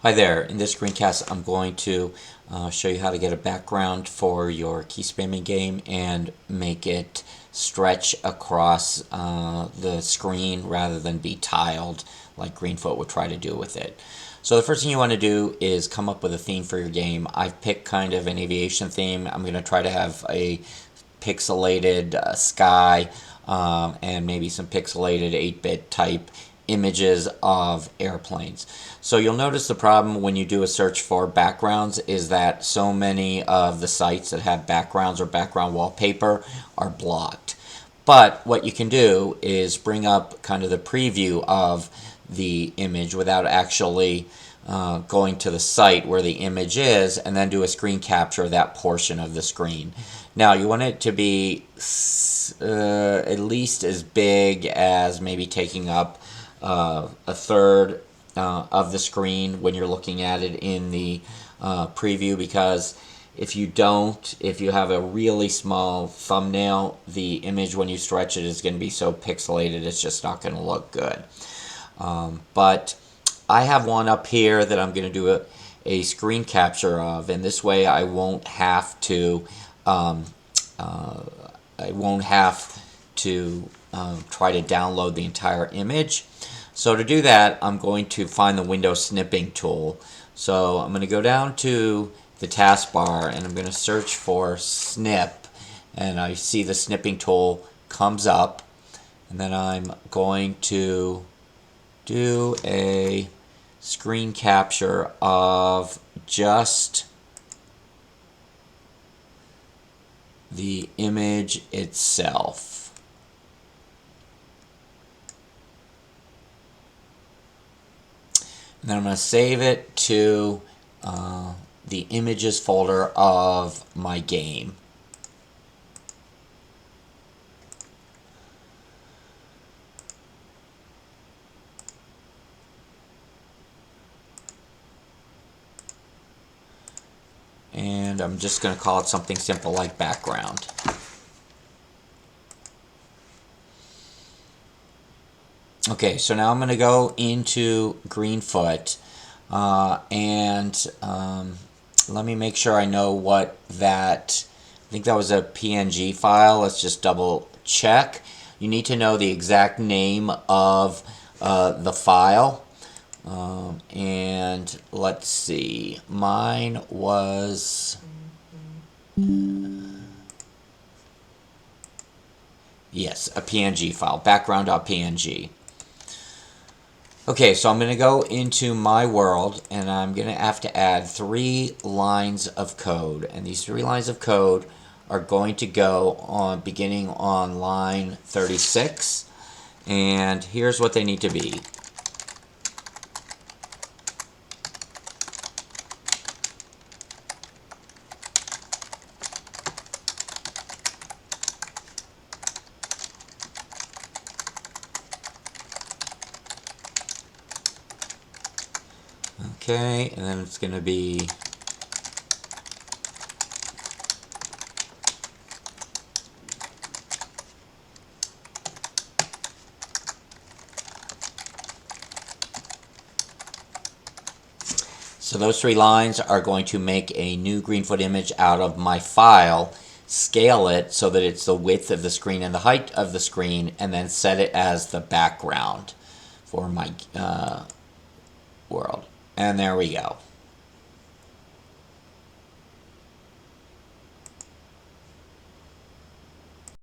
Hi there, in this screencast I'm going to show you how to get a background for your key spamming game and make it stretch across the screen rather than be tiled like Greenfoot would try to do with it. So the first thing you want to do is come up with a theme for your game. I've picked kind of an aviation theme. I'm going to try to have a pixelated sky and maybe some pixelated 8-bit type images of airplanes. So you'll notice the problem when you do a search for backgrounds is that so many of the sites that have backgrounds or background wallpaper are blocked. But what you can do is bring up kind of the preview of the image without actually going to the site where the image is, and then do a screen capture of that portion of the screen. Now you want it to be at least as big as maybe taking up a third of the screen when you're looking at it in the preview, because if you have a really small thumbnail, the image when you stretch it is going to be so pixelated it's just not going to look good. But I have one up here that I'm going to do a screen capture of, and this way I won't have to try to download the entire image. So to do that, I'm going to find the window snipping tool. So I'm going to go down to the taskbar and I'm going to search for snip, and I see the snipping tool comes up, and then I'm going to do a screen capture of just the image itself. And then I'm going to save it to the images folder of my game. And I'm just going to call it something simple like background. Okay, so now I'm going to go into Greenfoot and let me make sure I know what that, I think that was a PNG file. Let's just double check. You need to know the exact name of the file. And let's see, mine was, yes, a PNG file, background.png. Okay, so I'm going to go into my world, and I'm going to have to add 3 lines of code. And these 3 lines of code are going to go on beginning on line 36. And here's what they need to be. Okay, and then it's going to be so those 3 lines are going to make a new Greenfoot image out of my file, scale it so that it's the width of the screen and the height of the screen, and then set it as the background for my world. And there we go.